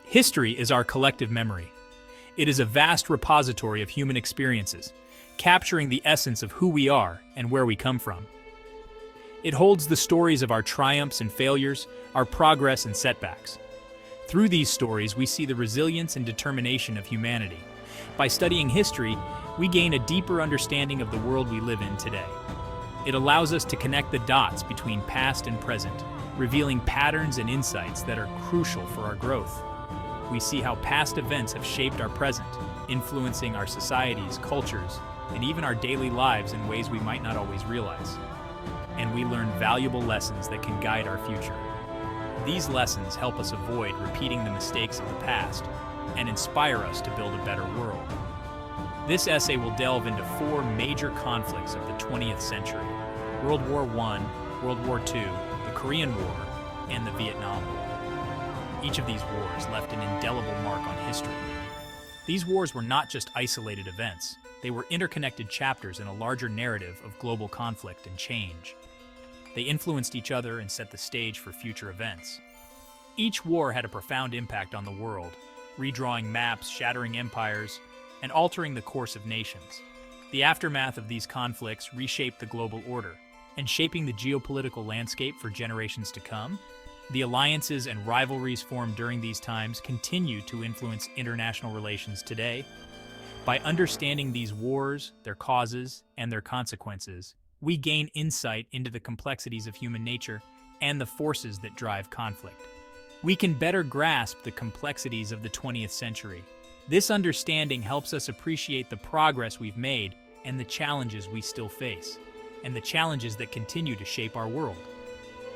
History is our collective memory. It is a vast repository of human experiences, capturing the essence of who we are and where we come from. It holds the stories of our triumphs and failures, our progress and setbacks. Through these stories, we see the resilience and determination of humanity. By studying history, we gain a deeper understanding of the world we live in today. It allows us to connect the dots between past and present, revealing patterns and insights that are crucial for our growth. We see how past events have shaped our present, influencing our societies, cultures, and even our daily lives in ways we might not always realize. And we learn valuable lessons that can guide our future. These lessons help us avoid repeating the mistakes of the past and inspire us to build a better world. This essay will delve into 4 major conflicts of the 20th century: World War I, World War II, the Korean War, and the Vietnam War. Each of these wars left an indelible mark on history. These wars were not just isolated events, they were interconnected chapters in a larger narrative of global conflict and change. They influenced each other and set the stage for future events. Each war had a profound impact on the world, redrawing maps, shattering empires, and altering the course of nations. The aftermath of these conflicts reshaped the global order, and shaping the geopolitical landscape for generations to come. The alliances and rivalries formed during these times continue to influence international relations today. By understanding these wars, their causes, and their consequences, we gain insight into the complexities of human nature and the forces that drive conflict. We can better grasp the complexities of the 20th century. This understanding helps us appreciate the progress we've made and the challenges we still face, and the challenges that continue to shape our world.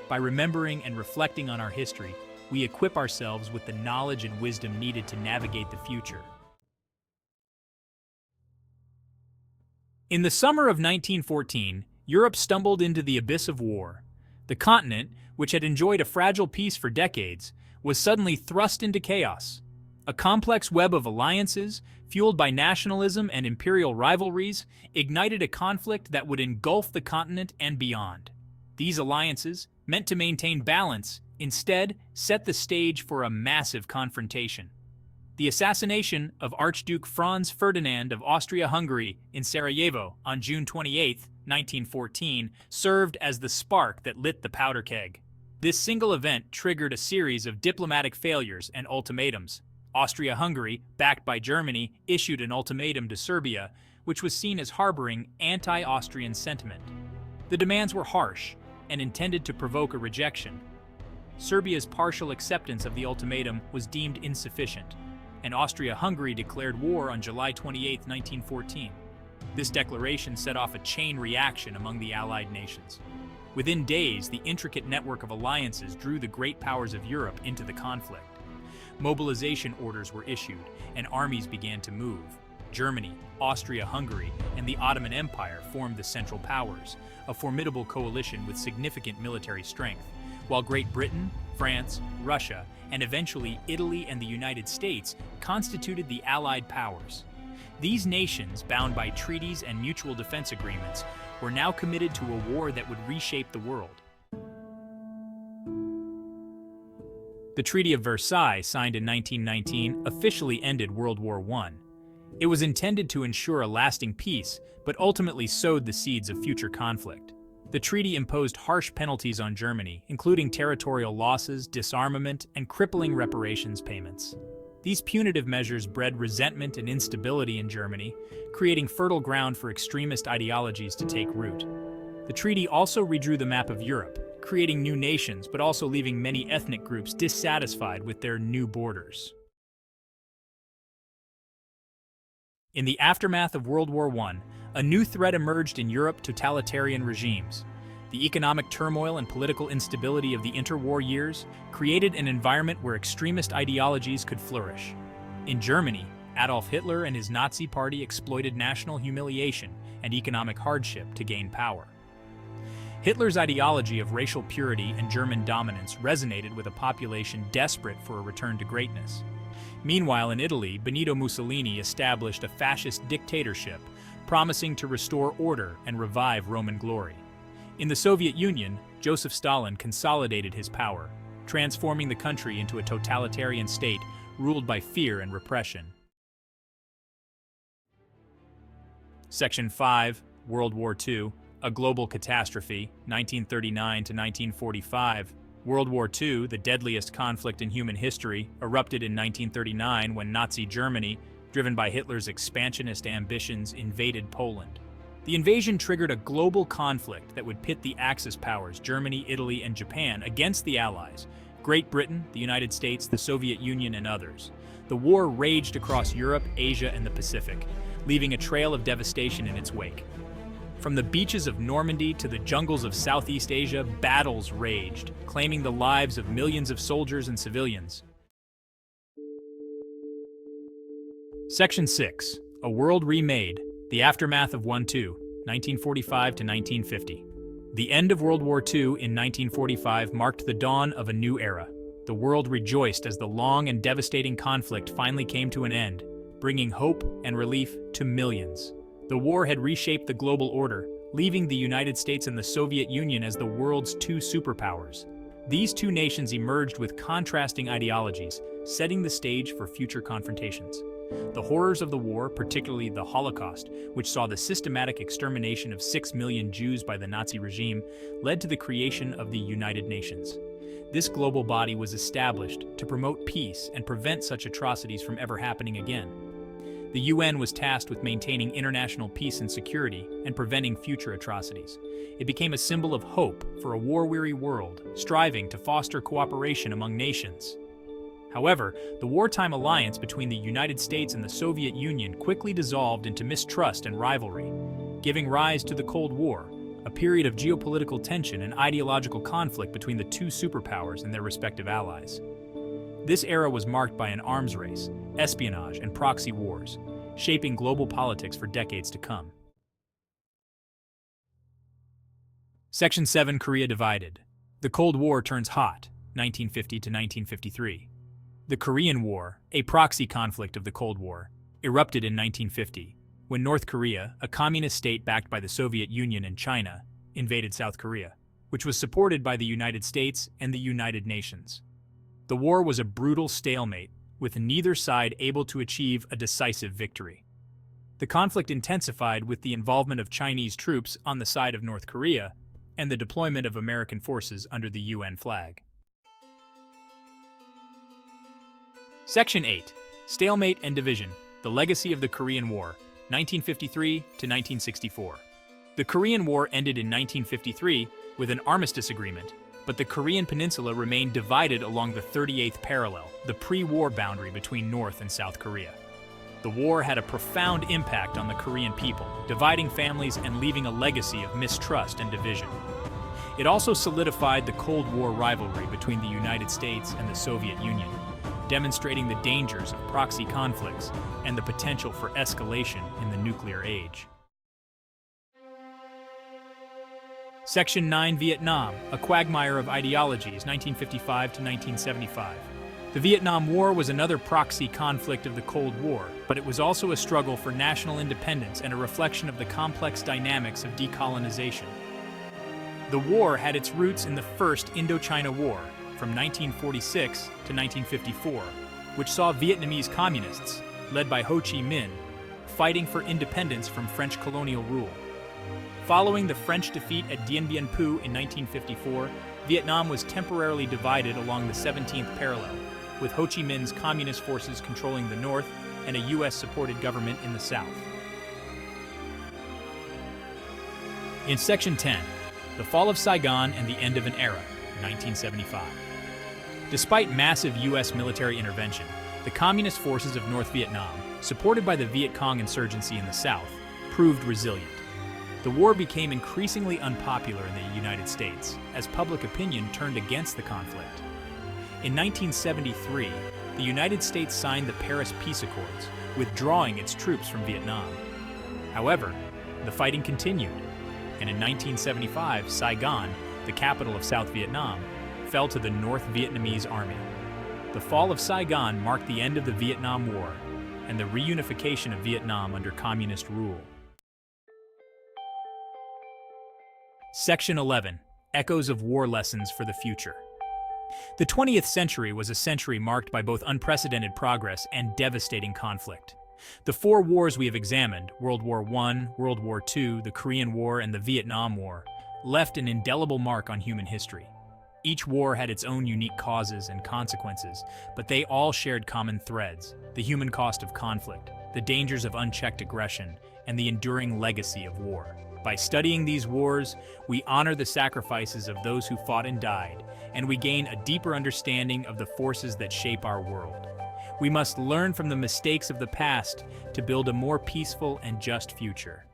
By remembering and reflecting on our history, we equip ourselves with the knowledge and wisdom needed to navigate the future. In the summer of 1914, Europe stumbled into the abyss of war. The continent, which had enjoyed a fragile peace for decades, was suddenly thrust into chaos. A complex web of alliances, fueled by nationalism and imperial rivalries, ignited a conflict that would engulf the continent and beyond. These alliances, meant to maintain balance, instead set the stage for a massive confrontation. The assassination of Archduke Franz Ferdinand of Austria-Hungary in Sarajevo on June 28, 1914, served as the spark that lit the powder keg. This single event triggered a series of diplomatic failures and ultimatums. Austria-Hungary, backed by Germany, issued an ultimatum to Serbia, which was seen as harboring anti-Austrian sentiment. The demands were harsh and intended to provoke a rejection. Serbia's partial acceptance of the ultimatum was deemed insufficient, and Austria-Hungary declared war on July 28, 1914. This declaration set off a chain reaction among the Allied nations. Within days, the intricate network of alliances drew the great powers of Europe into the conflict. Mobilization orders were issued, and armies began to move. Germany, Austria-Hungary, and the Ottoman Empire formed the Central Powers, a formidable coalition with significant military strength, while Great Britain, France, Russia, and eventually Italy and the United States constituted the Allied powers. These nations, bound by treaties and mutual defense agreements, were now committed to a war that would reshape the world. The Treaty of Versailles, signed in 1919, officially ended World War I. It was intended to ensure a lasting peace, but ultimately sowed the seeds of future conflict. The treaty imposed harsh penalties on Germany, including territorial losses, disarmament, and crippling reparations payments. These punitive measures bred resentment and instability in Germany, creating fertile ground for extremist ideologies to take root. The treaty also redrew the map of Europe, creating new nations but also leaving many ethnic groups dissatisfied with their new borders. In the aftermath of World War I, a new threat emerged in Europe: totalitarian regimes. The economic turmoil and political instability of the interwar years created an environment where extremist ideologies could flourish. In Germany, Adolf Hitler and his Nazi Party exploited national humiliation and economic hardship to gain power. Hitler's ideology of racial purity and German dominance resonated with a population desperate for a return to greatness. Meanwhile, in Italy, Benito Mussolini established a fascist dictatorship, promising to restore order and revive Roman glory. In the Soviet Union, Joseph Stalin consolidated his power, transforming the country into a totalitarian state ruled by fear and repression. Section 5, World War II, a global catastrophe, 1939 to 1945. World War II, the deadliest conflict in human history, erupted in 1939 when Nazi Germany, driven by Hitler's expansionist ambitions, invaded Poland. The invasion triggered a global conflict that would pit the Axis powers, Germany, Italy, and Japan, against the Allies, Great Britain, the United States, the Soviet Union, and others. The war raged across Europe, Asia, and the Pacific, leaving a trail of devastation in its wake. From the beaches of Normandy to the jungles of Southeast Asia, battles raged, claiming the lives of millions of soldiers and civilians. Section 6, A World Remade, the Aftermath of World War II, 1945 to 1950. The end of World War II in 1945 marked the dawn of a new era. The world rejoiced as the long and devastating conflict finally came to an end, bringing hope and relief to millions. The war had reshaped the global order, leaving the United States and the Soviet Union as the world's two superpowers. These two nations emerged with contrasting ideologies, setting the stage for future confrontations. The horrors of the war, particularly the Holocaust, which saw the systematic extermination of 6 million Jews by the Nazi regime, led to the creation of the United Nations. This global body was established to promote peace and prevent such atrocities from ever happening again. The UN was tasked with maintaining international peace and security and preventing future atrocities. It became a symbol of hope for a war-weary world, striving to foster cooperation among nations. However, the wartime alliance between the United States and the Soviet Union quickly dissolved into mistrust and rivalry, giving rise to the Cold War, a period of geopolitical tension and ideological conflict between the two superpowers and their respective allies. This era was marked by an arms race, espionage, and proxy wars, shaping global politics for decades to come. Section 7, Korea divided. The Cold War turns hot, 1950 to 1953. The Korean War, a proxy conflict of the Cold War, erupted in 1950, when North Korea, a communist state backed by the Soviet Union and China, invaded South Korea, which was supported by the United States and the United Nations. The war was a brutal stalemate, with neither side able to achieve a decisive victory. The conflict intensified with the involvement of Chinese troops on the side of North Korea and the deployment of American forces under the UN flag. Section 8, Stalemate and Division, the Legacy of the Korean War, 1953 to 1964. The Korean War ended in 1953 with an armistice agreement, but the Korean peninsula remained divided along the 38th parallel, the pre-war boundary between North and South Korea. The war had a profound impact on the Korean people, dividing families and leaving a legacy of mistrust and division. It also solidified the Cold War rivalry between the United States and the Soviet Union, demonstrating the dangers of proxy conflicts and the potential for escalation in the nuclear age. Section 9, Vietnam, a quagmire of ideologies, 1955 to 1975. The Vietnam War was another proxy conflict of the Cold War, but it was also a struggle for national independence and a reflection of the complex dynamics of decolonization. The war had its roots in the First Indochina War, from 1946 to 1954, which saw Vietnamese communists, led by Ho Chi Minh, fighting for independence from French colonial rule. Following the French defeat at Dien Bien Phu in 1954, Vietnam was temporarily divided along the 17th parallel, with Ho Chi Minh's communist forces controlling the north and a US-supported government in the south. In Section 10, the fall of Saigon and the end of an era, 1975. Despite massive US military intervention, the communist forces of North Vietnam, supported by the Viet Cong insurgency in the south, proved resilient. The war became increasingly unpopular in the United States as public opinion turned against the conflict. In 1973, the United States signed the Paris Peace Accords, withdrawing its troops from Vietnam. However, the fighting continued, and in 1975, Saigon, the capital of South Vietnam, fell to the North Vietnamese Army. The fall of Saigon marked the end of the Vietnam War and the reunification of Vietnam under communist rule. Section 11, Echoes of War Lessons for the Future. The 20th century was a century marked by both unprecedented progress and devastating conflict. The four wars we have examined, World War I, World War II, the Korean War, and the Vietnam War, left an indelible mark on human history. Each war had its own unique causes and consequences, but they all shared common threads: the human cost of conflict, the dangers of unchecked aggression, and the enduring legacy of war. By studying these wars, we honor the sacrifices of those who fought and died, and we gain a deeper understanding of the forces that shape our world. We must learn from the mistakes of the past to build a more peaceful and just future.